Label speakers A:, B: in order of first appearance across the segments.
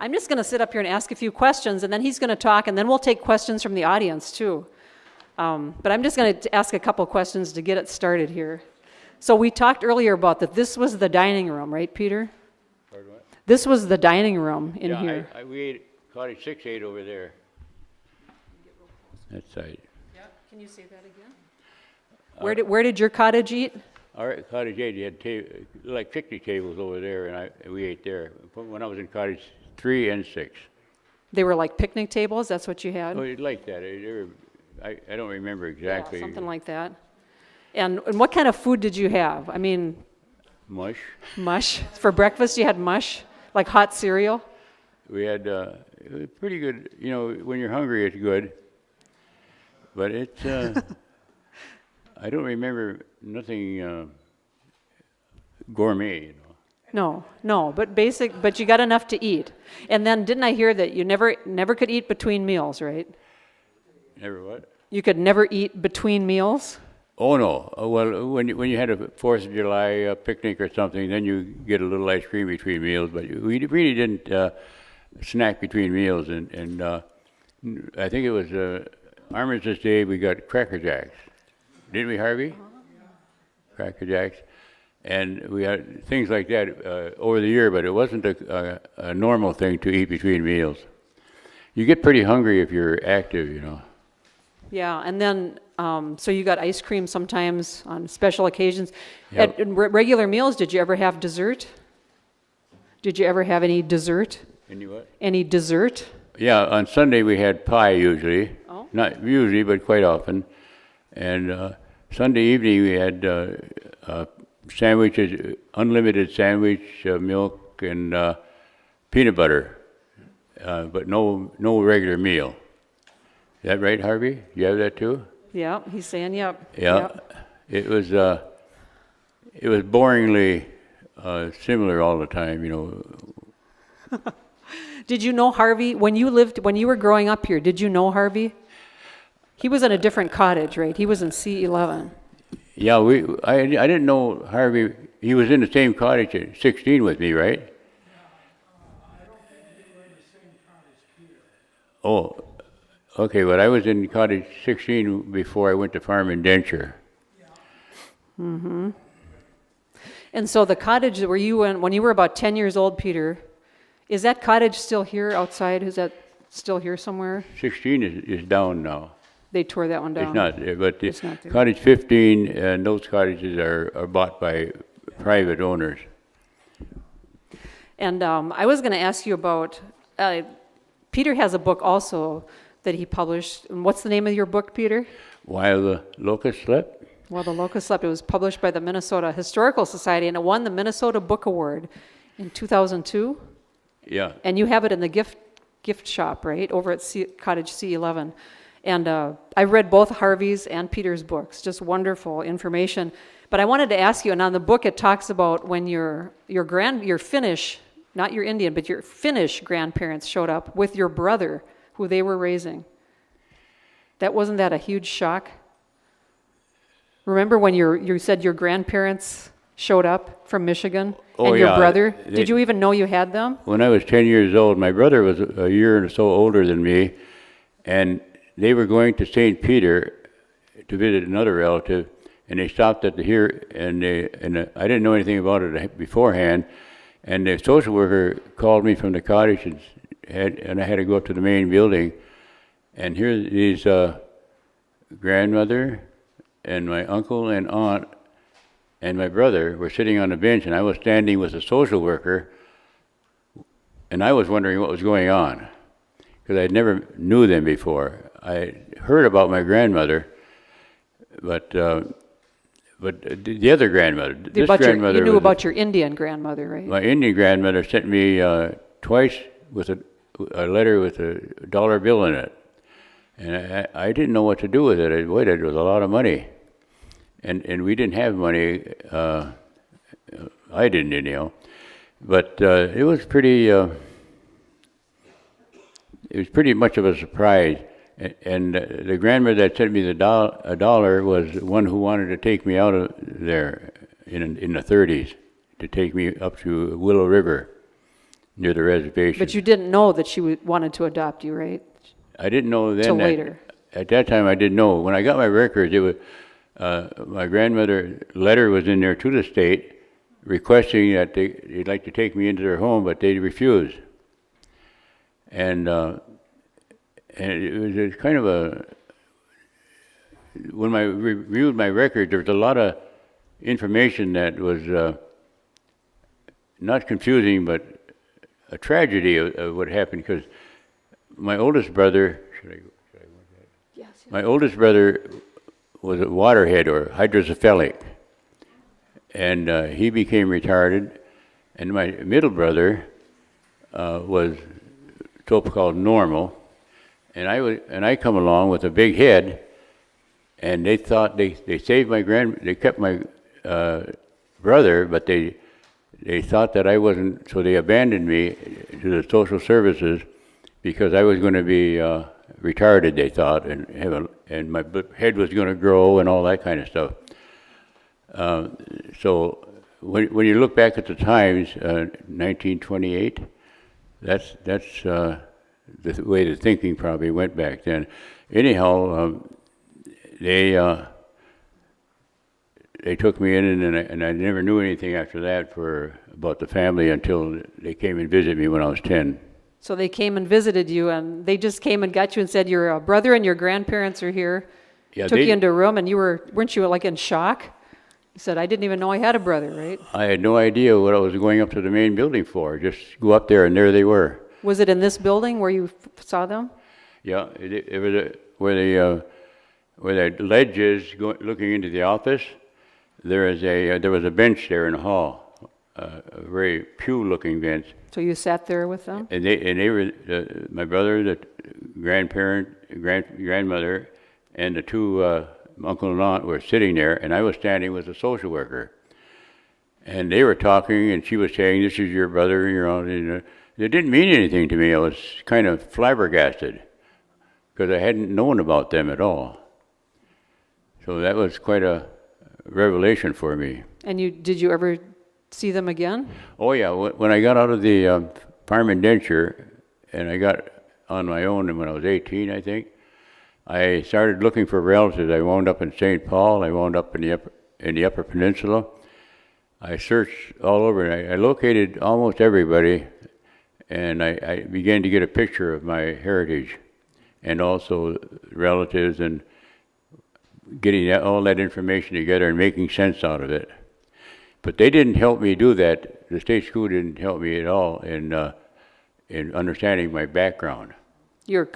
A: I'm just going to sit up here and ask a few questions, and then he's going to talk, and then we'll take questions from the audience, too. But I'm just going to ask a couple questions to get it started here. So we talked earlier about that this was the dining room, right, Peter?
B: Pardon what?
A: This was the dining room in here.
B: Yeah, we ate cottage 6-8 over there. That side.
A: Yeah, can you say that again? Where did your cottage eat?
B: Our cottage 8, you had like picnic tables over there, and we ate there. When I was in cottage 3 and 6.
A: They were like picnic tables? That's what you had?
B: Oh, you'd like that. I don't remember exactly.
A: Yeah, something like that. And what kind of food did you have? I mean...
B: Mush.
A: Mush? For breakfast you had mush? Like hot cereal?
B: We had pretty good, when you're hungry it's good. But it's, I don't remember nothing gourmet,
A: No, but you got enough to eat. And then didn't I hear that you never could eat between meals, right?
B: Never what?
A: You could never eat between meals?
B: Oh no. Well, when you had a 4th of July picnic or something, then you get a little ice cream between meals. But we really didn't snack between meals. And I think it was Armistice Day. We got Cracker Jacks, didn't we, Harvey? Cracker Jacks, and we had things like that over the year. But it wasn't a normal thing to eat between meals. You get pretty hungry if you're active,
A: Yeah, and then, so you got ice cream sometimes on special occasions.
B: Yep.
A: At regular meals, did you ever have dessert? Did you ever have any dessert?
B: Any what?
A: Any dessert?
B: Yeah, on Sunday we had pie usually.
A: Oh.
B: Not usually, but quite often. And Sunday evening we had sandwiches, unlimited sandwich, milk, and peanut butter, but no regular meal. Is that right, Harvey? You have that too?
A: Yeah, he's saying yep.
B: Yeah.
A: Yep.
B: It was boringly similar all the time,
A: Did you know Harvey when you were growing up here? Did you know Harvey? He was in a different cottage, right? He was in C11.
B: Yeah, I didn't know Harvey. He was in the same cottage at 16 with me, right?
C: I don't think we were in the same cottage here.
B: Oh. Okay, but I was in cottage 16 before I went to farm indenture.
A: Mm-hmm. And so the cottage where you went when you were about 10 years old, Peter, is that cottage still here outside? Is that still here somewhere?
B: 16 is down now.
A: They tore that one down.
B: It's not there, but
A: It's not there.
B: cottage 15 and those cottages are bought by private owners.
A: And I was going to ask you about, Peter has a book also that he published. And what's the name of your book, Peter?
B: While the Locust Slept?
A: While the Locust Slept. It was published by the Minnesota Historical Society, and it won the Minnesota Book Award in 2002.
B: Yeah.
A: And you have it in the gift shop, right, over at Cottage C11. And I read both Harvey's and Peter's books, just wonderful information. But I wanted to ask you, and on the book it talks about when your Finnish, not your Indian, but your Finnish grandparents showed up with your brother, who they were raising. Wasn't that a huge shock? Remember when you said your grandparents showed up from Michigan and your brother? Did you even know you had them?
B: When I was 10 years old, my brother was a year or so older than me, and they were going to St. Peter to visit another relative, and they stopped at and I didn't know anything about it beforehand, and the social worker called me from the cottage and I had to go up to the main building, and here these grandmother and my uncle and aunt and my brother were sitting on a bench, and I was standing with a social worker, and I was wondering what was going on, because I never knew them before. I heard about my grandmother, but the other grandmother,
A: You knew about your Indian grandmother, right?
B: My Indian grandmother sent me twice with a letter with a dollar bill in it, and I didn't know what to do with it. It was a lot of money, and we didn't have money. I didn't, but it was pretty. It was pretty much of a surprise. And the grandmother that sent me a dollar was the one who wanted to take me out of there in the 30s, to take me up to Willow River. near the reservation.
A: But you didn't know that she wanted to adopt you, right?
B: I didn't know then.
A: Till later.
B: At that time, I didn't know. When I got my records, it was my grandmother's letter was in there to the state requesting that they'd like to take me into their home, but they refused. And it was kind of a, when I reviewed my record, there was a lot of information that was not confusing, but a tragedy of what happened, because my oldest brother,
A: Yes.
B: my oldest brother was a waterhead or hydrocephalic, and he became retarded, and my middle brother was so-called normal, and I come along with a big head, and they thought they saved they kept my brother, but they thought that I wasn't, so they abandoned me to the social services because I was going to be retarded, they thought, and my head was going to grow and all that kind of stuff. So when you look back at the times, 1928, that's the way the thinking probably went back then. Anyhow, they took me in, and I never knew anything after that about the family until they came and visited me when I was 10.
A: So they came and visited you, and they just came and got you and said, your brother and your grandparents are here.
B: Yeah,
A: Took you into a room, and weren't you like in shock? You said, I didn't even know I had a brother, right?
B: I had no idea what I was going up to the main building for. Just go up there, and there they were.
A: Was it in this building where you saw them?
B: Yeah, it was where the ledge is looking into the office. There was a bench there in the hall, a very pew-looking bench.
A: So you sat there with them?
B: And they were my brother, the grandmother, and the two uncle and aunt were sitting there, and I was standing with a social worker. And they were talking, and she was saying, "This is your brother and your aunt." And it didn't mean anything to me. I was kind of flabbergasted because I hadn't known about them at all. So that was quite a revelation for me.
A: And did you ever see them again?
B: Oh yeah, when I got out of the farm indenture, and I got on my own, and when I was 18, I think, I started looking for relatives. I wound up in St. Paul. I wound up in the Upper Peninsula. I searched all over, and I located almost everybody, and I began to get a picture of my heritage, and also relatives, and getting all that information together and making sense out of it. But they didn't help me do that. The state school didn't help me at all in understanding my background.
A: Your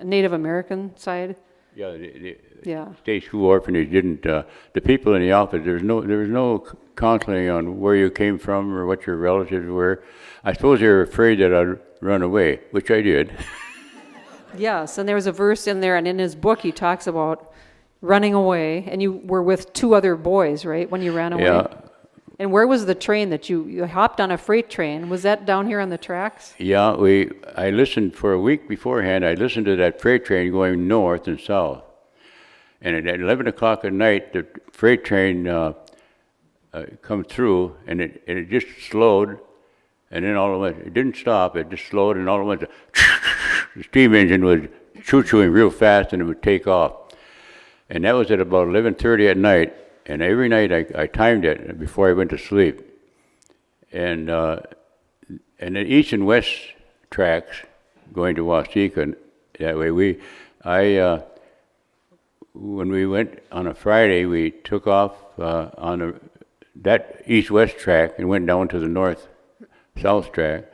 A: Native American side?
B: Yeah, the
A: Yeah.
B: state school orphanage didn't. The people in the office, there was no counseling on where you came from or what your relatives were. I suppose they were afraid that I'd run away, which I did.
A: Yes, and there was a verse in there, and in his book he talks about running away, and you were with two other boys, right, when you ran away?
B: Yeah.
A: And where was the train that you hopped on a freight train? Was that down here on the tracks?
B: Yeah, I listened for a week beforehand. I listened to that freight train going north and south. And at 11 o'clock at night, the freight train come through, and it just slowed, and then all at once, it didn't stop, it just slowed, and all at once, the steam engine was choo-chooing real fast, and it would take off. And that was at about 11:30 at night, and every night I timed it before I went to sleep. And the east and west tracks going to Waseca, that way when we went on a Friday, we took off on that east-west track and went down to the north-south track,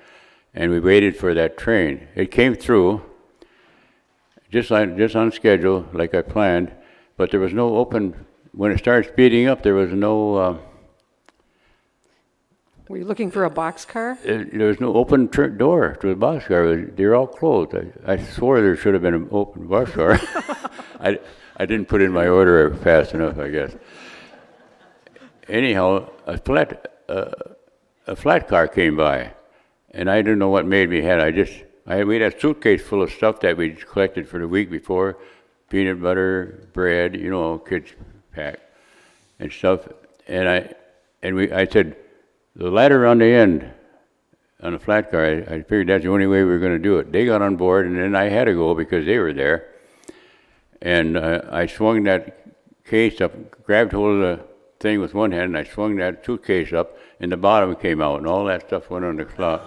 B: and we waited for that train. It came through just on schedule, like I planned, but there was no open. When it started speeding up, there was no.
A: Were you looking for a boxcar?
B: There was no open door to the boxcar. They were all closed. I swore there should have been an open boxcar. I didn't put in my order fast enough, I guess. Anyhow, a flat car came by, and I didn't know what made me head. We had a suitcase full of stuff that we collected for the week before, peanut butter, bread, kids pack and stuff. And I said, the ladder on the end on a flat car. I figured that's the only way we were going to do it. They got on board, and then I had to go because they were there. And I swung that case up, grabbed hold of the thing with one hand, and I swung that suitcase up, and the bottom came out, and all that stuff went on the cloth.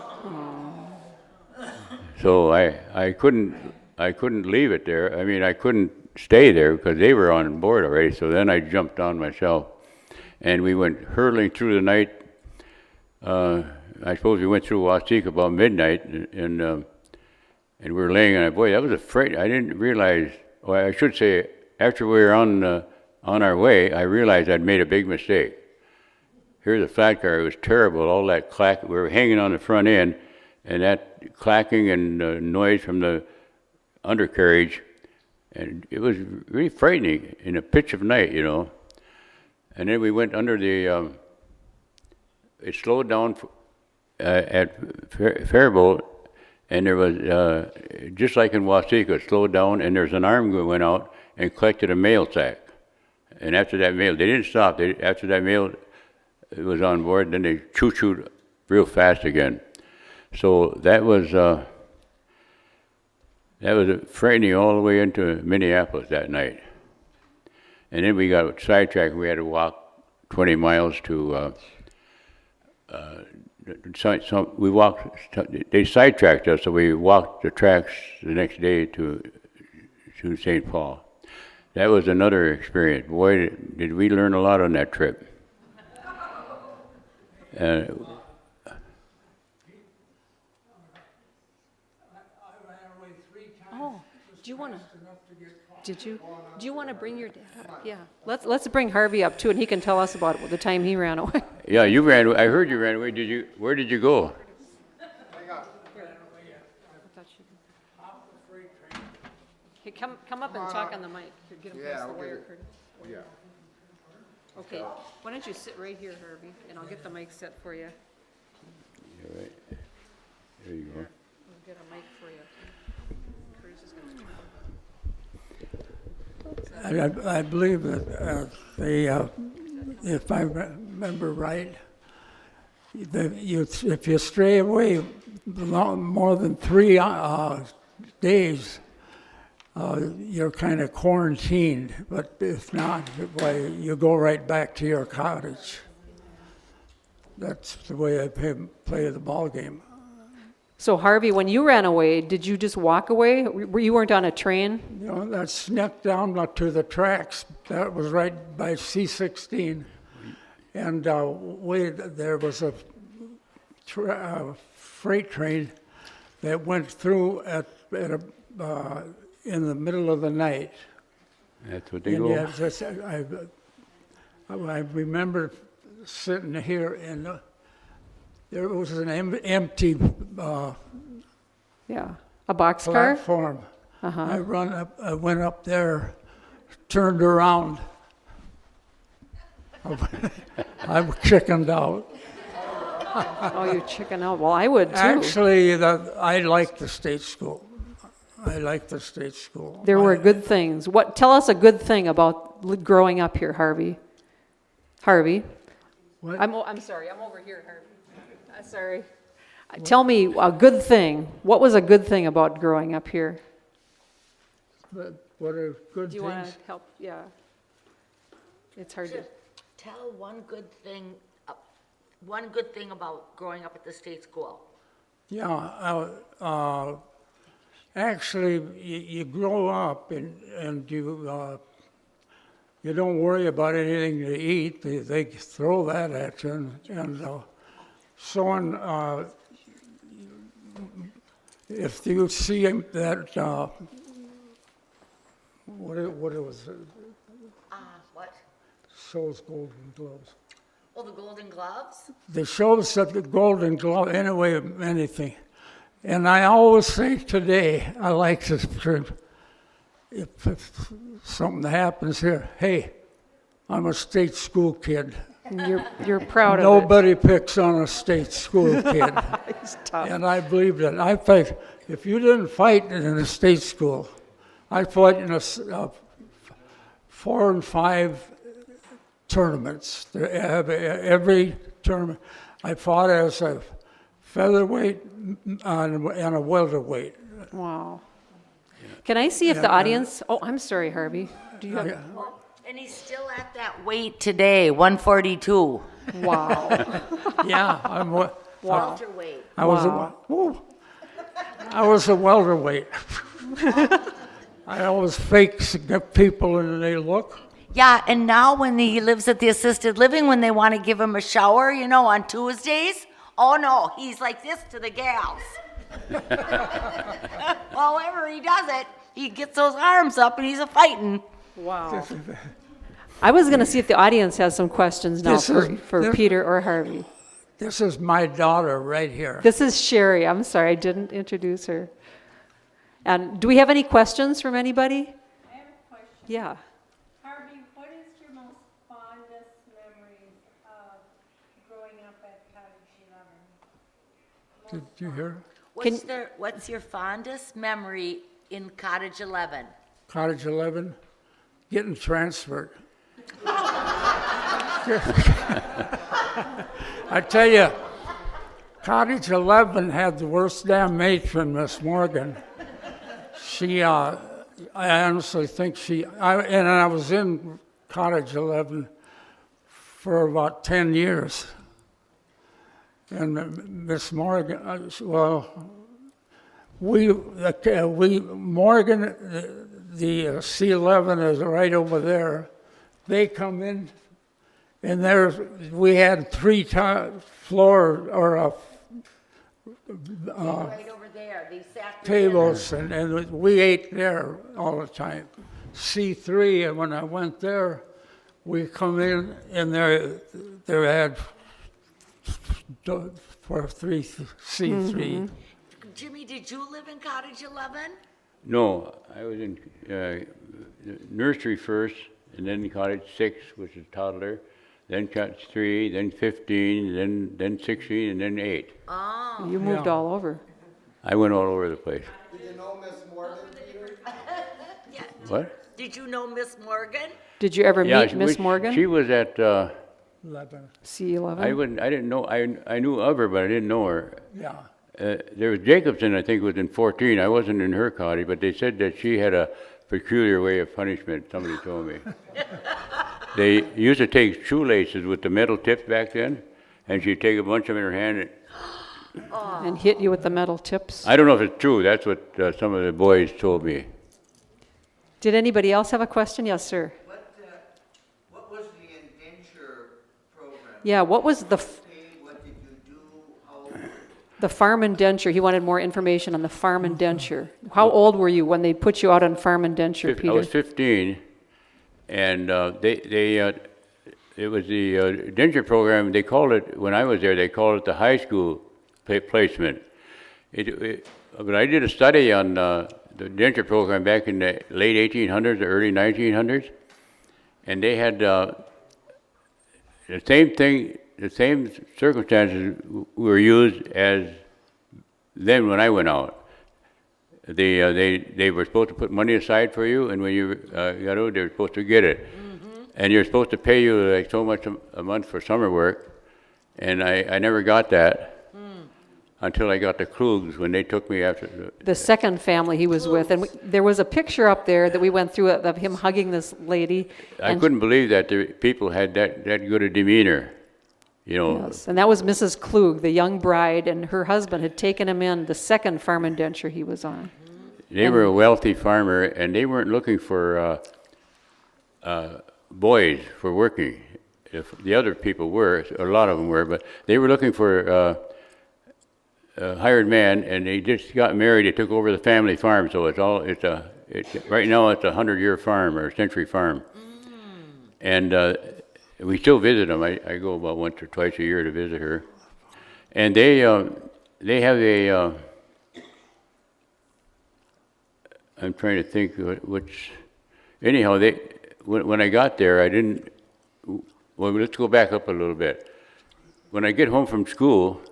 B: So I couldn't leave it there. I mean, I couldn't stay there because they were on board already. So then I jumped down myself, and we went hurtling through the night. I suppose we went through Waseek about midnight, and we were laying on it. Boy, that was a fright. I didn't realize. Well, I should say, after we were on our way, I realized I'd made a big mistake. Here's a flat car. It was terrible. All that clack. We were hanging on the front end, and that clacking and noise from the undercarriage, and it was really frightening in the pitch of night, you know. And then we went under the. It slowed down at Faribault, and there was just like in Waseek, it slowed down, and there's an arm that went out and collected a mail sack. And after that mail, they didn't stop. After that mail was on board, then they choo-chooed real fast again. So that was frightening all the way into Minneapolis that night. And then we got sidetracked. We had to walk 20 miles to. We walked. They sidetracked us, so we walked the tracks the next day to St. Paul. That was another experience. Boy, did we learn a lot on that trip.
C: I ran away 3 times.
A: Oh, do you want to?
C: Enough to get caught.
A: Did you? Do you want to bring your dad up? Yeah. Let's bring Harvey up too, and he can tell us about the time he ran away.
B: Yeah, you ran. I heard you ran away. Did you? Where did you go?
A: Hey, come up and talk on the mic. Get him past the wire, Curtis.
D: Yeah.
A: Okay. Why don't you sit right here, Harvey, and I'll get the mic set for you.
B: Yeah, right. There you go.
A: I'll get a mic for you. Curtis is going to turn.
C: I believe that if I remember right, if you stray away more than 3 days, you're kind of quarantined. But if not, you go right back to your cottage. That's the way I play the ball game.
A: So Harvey, when you ran away, did you just walk away? You weren't on a train?
C: You know, that snuck down to the tracks. That was right by C-16. And there was a freight train that went through in the middle of the night.
B: That's what they
C: And
B: go.
C: yeah, I remember sitting here and there was an empty
A: Yeah. A boxcar?
C: platform. I went up there, turned around. I chickened out.
A: Oh, you chicken out. Well, I would too.
C: Actually, I liked the state school. I liked the state school.
A: There were good things. Tell us a good thing about growing up here, Harvey. Harvey.
C: What?
A: I'm sorry. I'm over here, Harvey. Sorry. Tell me a good thing. What was a good thing about growing up here?
C: What are good
A: Do you
C: things?
A: want to help? Yeah. It's hard to.
E: Tell one good thing about growing up at the state school.
C: Yeah, actually, you grow up and you don't worry about anything to eat. They throw that at you, and so on. If you see that, what it was,
E: What?
C: shows Golden Gloves.
E: Oh, the Golden Gloves?
C: They showed us that the Golden Glove, anyway, anything. And I always say today, I like to, if something happens here, hey, I'm a state school kid.
A: You're proud of it.
C: Nobody picks on a state school kid.
A: It's tough.
C: And I believe that. I think if you didn't fight in a state school, I fought in 4 and 5 tournaments. Every tournament, I fought as a featherweight, and a welterweight.
A: Wow. Can I see if the audience, oh, I'm sorry, Harvey. Do you have,
E: And he's still at that weight today, 142.
A: wow.
C: Yeah, I'm.
E: Welterweight.
C: I was a welterweight. I always fake people and they look.
E: Yeah, and now when he lives at the assisted living, when they want to give him a shower, on Tuesdays, oh no, he's like this to the gals. However he does it, he gets those arms up and he's a fighting.
A: Wow. I was going to see if the audience has some questions now for Peter or Harvey.
C: This is my daughter right here.
A: This is Cheri. I'm sorry, I didn't introduce her. And do we have any questions from anybody?
D: I have a question.
A: Yeah.
D: Harvey, what is your most fondest memory of growing up at Cottage 11?
C: Did you hear?
E: What's your fondest memory in Cottage 11?
C: Cottage 11, getting transferred. I tell you, Cottage 11 had the worst damn matron, Miss Morgan. She, I honestly think I was in Cottage 11 for about 10 years. And Miss Morgan, Morgan, the C11 is right over there. They come in, and we had 3 floor or
E: Right over there. They sat
C: tables, and we ate there all the time. C3, and when I went there, we come in, and there had for 3 C3.
A: Mm-hmm.
E: Jimmy, did you live in Cottage 11?
B: No, I was in nursery first, and then cottage 6, which is toddler, then cottage 3, then 15, then 16, and then 8.
E: Oh.
A: You moved all over.
B: I went all over the place.
F: Did you know Miss Morgan, Peter?
E: Yeah.
B: What?
E: Did you know Miss Morgan?
A: Did you ever meet Miss Morgan?
B: She was at.
A: C11?
B: I didn't know. I knew of her, but I didn't know her.
C: Yeah.
B: There was Jacobson, I think, was in 14. I wasn't in her cottage, but they said that she had a peculiar way of punishment. Somebody told me. They used to take shoelaces with the metal tips back then, and she'd take a bunch of them in her hand.
A: And hit you with the metal tips?
B: I don't know if it's true. That's what some of the boys told me.
A: Did anybody else have a question? Yes, sir.
F: What was the indenture program?
A: Yeah, what was
F: What did you do? How
A: the farm indenture? He wanted more information on the farm indenture. How old were you when they put you out on farm indenture, Peter?
B: I was 15, and it was the indenture program. They called it, when I was there, they called it the high school placement. But I did a study on the indenture program back in the late 1800s, or early 1900s, and they had the same thing, the same circumstances were used as then when I went out. They were supposed to put money aside for you, and when you got out, they were supposed to get it. Mm-hmm. And you're supposed to pay you like so much a month for summer work, and I never got that until I got the Klugs when they took me after.
A: The second family he was with. And there was a picture up there that we went through of him hugging this lady.
B: I couldn't believe that the people had that good a demeanor, you know.
A: Yes, and that was Mrs. Klug, the young bride, and her husband had taken him in the second farm indenture he was on.
B: They were a wealthy farmer, and they weren't looking for boys for working. If the other people were, a lot of them were, but they were looking for a hired man, and they just got married. They took over the family farm, so right now it's a 100-year farm or a century farm. And we still visit them. I go about once or twice a year to visit her, and they have a. I'm trying to think which. Anyhow, when I got there, I didn't. Well, let's go back up a little bit. When I get home from school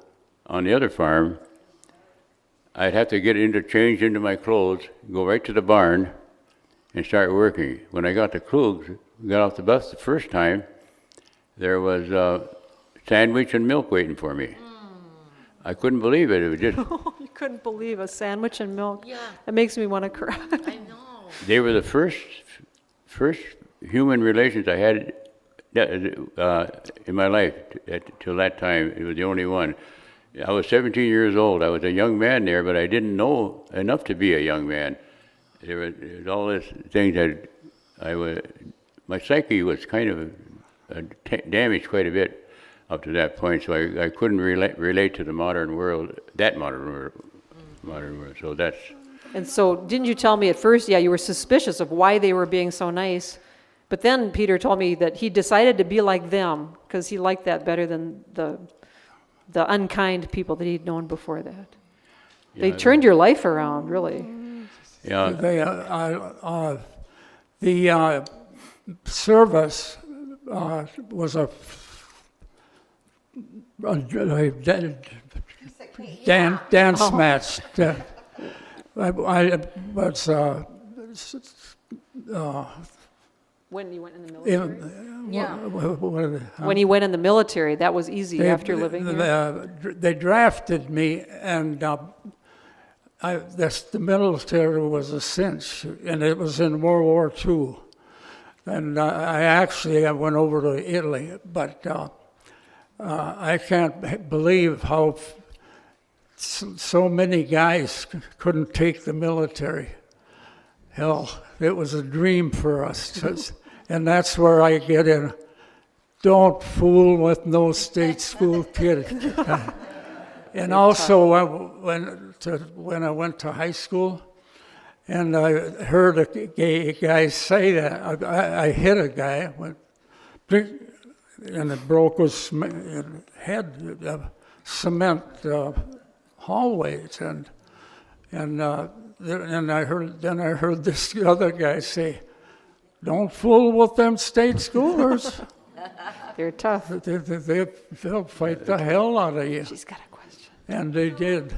B: on the other farm, I'd have to change into my clothes, go right to the barn, and start working. When I got to Klugs, got off the bus the first time, there was sandwich and milk waiting for me. I couldn't believe it. It was just,
A: You couldn't believe a sandwich and milk.
E: Yeah.
A: It makes me want to cry.
E: I know.
B: they were the first human relations I had in my life till that time. It was the only one. I was 17 years old. I was a young man there, but I didn't know enough to be a young man. There was all this things that my psyche was kind of damaged quite a bit up to that point, so I couldn't relate to the modern world, modern world. So that's.
A: And so, didn't you tell me at first, yeah, you were suspicious of why they were being so nice, but then Peter told me that he decided to be like them because he liked that better than the unkind people that he'd known before that. They turned your life around, really.
B: Yeah.
C: The service was a dance match. I was
A: When you went in the military?
C: when
A: When he went in the military, that was easy after living here?
C: they drafted me, and the military was a cinch, and it was in World War II. And I went over to Italy, but I can't believe how so many guys couldn't take the military. Hell, it was a dream for us. And that's where I get in. Don't fool with no state school kid. And also when I went to high school, and I heard a guy say that. I hit a guy, went, and it broke his head, cement hallways, and I heard this other guy say, "Don't fool with them state schoolers.
A: They're tough.
C: They'll fight the hell out of you."
A: She's got a question.
C: And they did.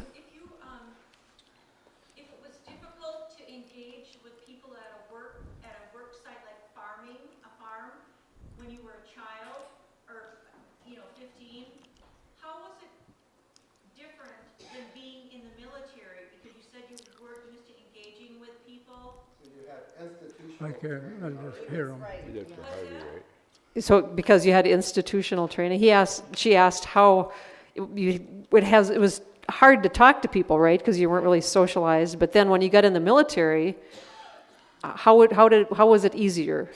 D: If it was difficult to engage with people at a work site like farming, a farm, when you were a child, or 15, how was it different than being in the military? Because you said you weren't used to engaging with people.
C: I just hear them.
A: So, because you had institutional training, she asked how it was hard to talk to people, right? Because you weren't really socialized. But then when you got in the military, how was it easier?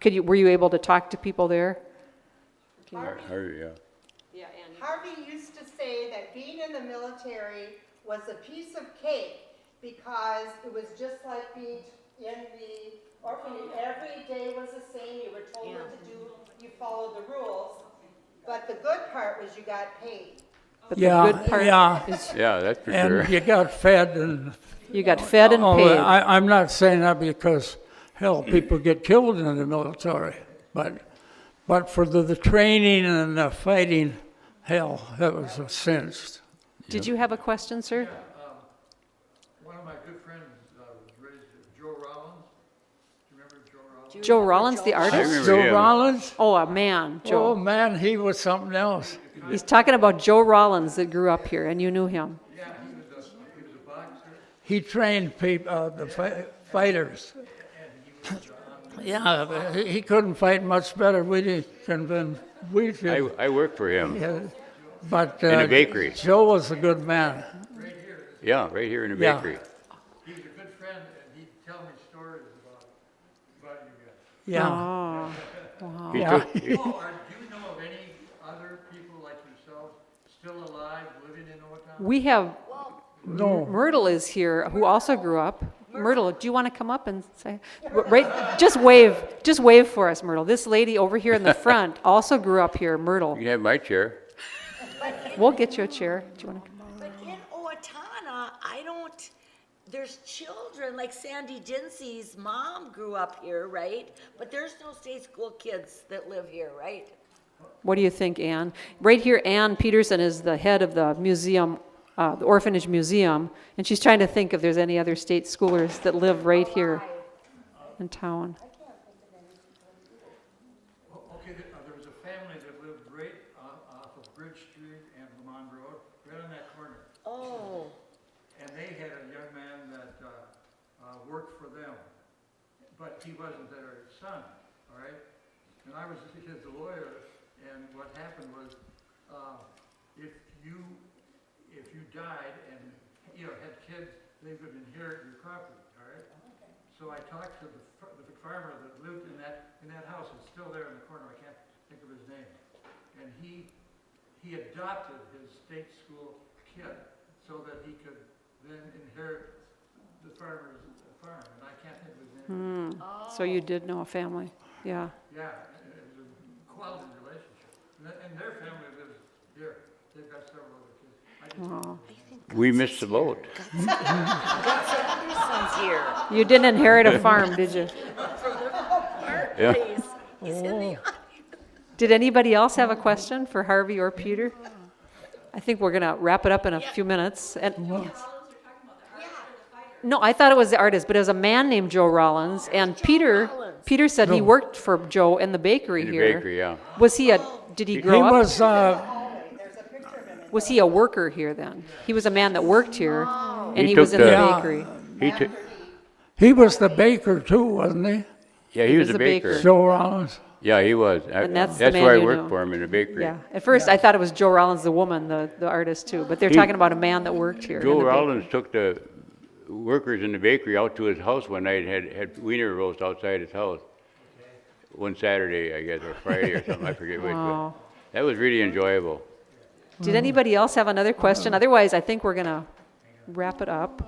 A: Were you able to talk to people there?
B: Yeah.
G: Harvey used to say that being in the military was a piece of cake because it was just like being in the orphanage. Every day was the same. You were told what to do. You followed the rules. But the good part was you got paid.
A: But the good part is
B: Yeah, that's for sure.
C: And you got fed and...
A: you got fed and paid.
C: I'm not saying that because, hell, people get killed in the military. But for the training and the fighting, hell, that was a cinch.
A: Did you have a question, sir?
H: One of my good friends was raised Joe Rollins. Do you remember Joe Rollins?
A: Joe Rollins, the
B: I
A: artist?
B: remember
C: Joe
B: him.
C: Rollins?
A: Oh, a man,
C: Oh,
A: Joe.
C: man, he was something else.
A: He's talking about Joe Rollins that grew up here, and you knew him.
H: Yeah, he was a boxer.
C: He trained people, fighters. Yeah, but he couldn't fight much better. We did.
B: I worked for him.
C: Yeah, but
B: In a bakery.
C: Joe was a good man.
B: Yeah, right here in the
C: Yeah.
B: bakery.
H: He was a good friend, and he'd tell me stories about you guys.
C: Yeah.
A: Oh,
B: He
C: Yeah.
B: took-
H: Do you know of any other people like yourselves still alive, living in Owatonna?
A: we have,
C: No.
A: Myrtle is here, who also grew up. Myrtle, do you want to come up and say, right, just wave for us, Myrtle. This lady over here in the front also grew up here, Myrtle.
B: You can have my chair.
A: We'll get you a chair. Do you want to come?
E: But in Owatonna, there's children, like Sandy Dinsey's mom grew up here, right? But there's no state school kids that live here, right?
A: What do you think, Ann? Right here, Ann Peterson is the head of the museum, the Orphanage Museum, and she's trying to think if there's any other state schoolers that live right here in town.
H: Okay, there was a family that lived right off of Bridge Street and Lamont Road, right on that corner.
E: Oh,
H: And they had a young man that worked for them, but he wasn't their son, all right? And I was his lawyer, and what happened was, if you died and, had kids, they would inherit your property, all right? So I talked to the farmer that lived in that house, it's still there in the corner, I can't think of his name. And he adopted his state school kid so that he could then inherit the farmer's farm, and I can't think of his name.
A: So you did know a family, yeah.
H: Yeah, it was a quality relationship. And their family lives here. They've got several other kids. I just don't know his name.
B: We missed the boat.
E: Gus Anderson's here.
A: You didn't inherit a farm, did you?
B: Yeah.
E: Please. He's in the audience.
A: Did anybody else have a question for Harvey or Peter? I think we're going to wrap it up in a few minutes. And no, I thought it was the artist, but it was a man named Joe Rollins. And Peter said he worked for Joe in the bakery
B: In the
A: here.
B: bakery, yeah.
A: Was he did he
C: He
A: grow up?
C: was,
A: Was he a worker here then? He was a man that worked here, and
B: He
A: he was
B: took
A: in the
B: the-
A: bakery.
C: he was the baker too, wasn't he?
B: Yeah, he was
A: was
B: a
A: a baker.
B: baker.
C: Joe Rollins.
B: Yeah, he was.
A: And that's the
B: That's
A: man
B: where I
A: you
B: worked
A: know.
B: for him, in the bakery.
A: Yeah. At first, I thought it was Joe Rollins, the woman, the artist too. But they're
B: He-
A: talking about a man that worked here. in
B: Joe
A: the bakery.
B: Rollins took the workers in the bakery out to his house one night, had wiener roast outside his house. One Saturday, I guess, or Friday or something, I forget which.
A: Wow.
B: But that was really enjoyable.
A: Did anybody else have another question? Otherwise, I think we're gonna wrap it up.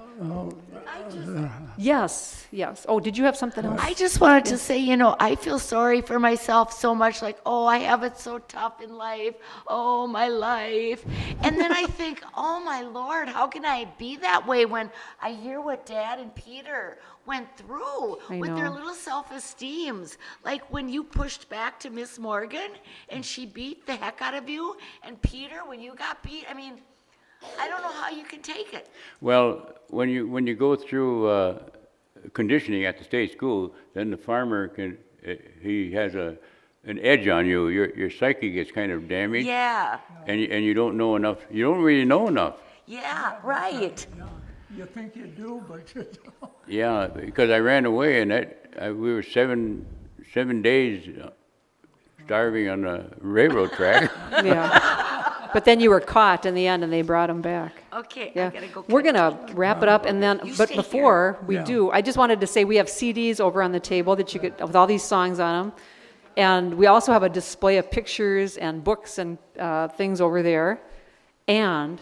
A: Yes. Oh, did you have something else?
E: I just wanted to say, I feel sorry for myself so much, like, oh, I have it so tough in life. Oh, my life. And then I think, oh, my Lord, how can I be that way when I hear what Dad and Peter went through
A: I
E: with their
A: know.
E: little self-esteems? Like when you pushed back to Miss Morgan and she beat the heck out of you, and Peter, when you got beat, I mean, I don't know how you can take it.
B: Well, when you go through conditioning at the state school, then the farmer he has an edge on you. Your psyche gets kind of damaged,
E: Yeah,
B: and you don't know enough. You don't really know enough.
E: yeah, right.
C: You think you do, but you don't.
B: Yeah, because I ran away, and we were 7 days starving on the railroad track.
A: Yeah. But then you were caught in the end, and they brought him back.
E: Okay,
A: Yeah.
E: I gotta go.
A: We're
E: catch
A: gonna wrap it up, and then,
E: You
A: but
E: stay
A: before we
C: Yeah.
A: do, I just wanted to say we have CDs over on the table that you could, with all these songs on them. And we also have a display of pictures and books and things over there. And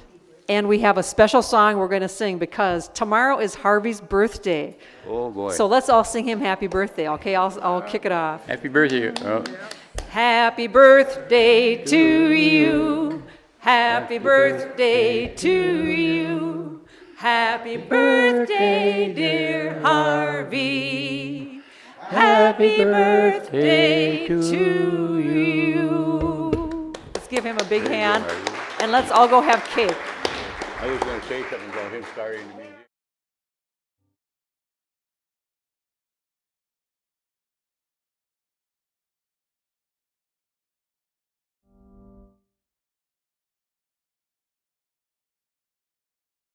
A: we have a special song we're gonna sing because tomorrow is Harvey's birthday.
B: Oh boy!
A: So let's all sing him happy birthday, okay? I'll kick it off.
B: Happy birthday! Oh.
A: Happy birthday to you. Happy birthday to you. Happy birthday, dear Harvey. Happy birthday to you. Let's give him a big hand, and let's all go have cake.
B: I was going to say something about him starting the music.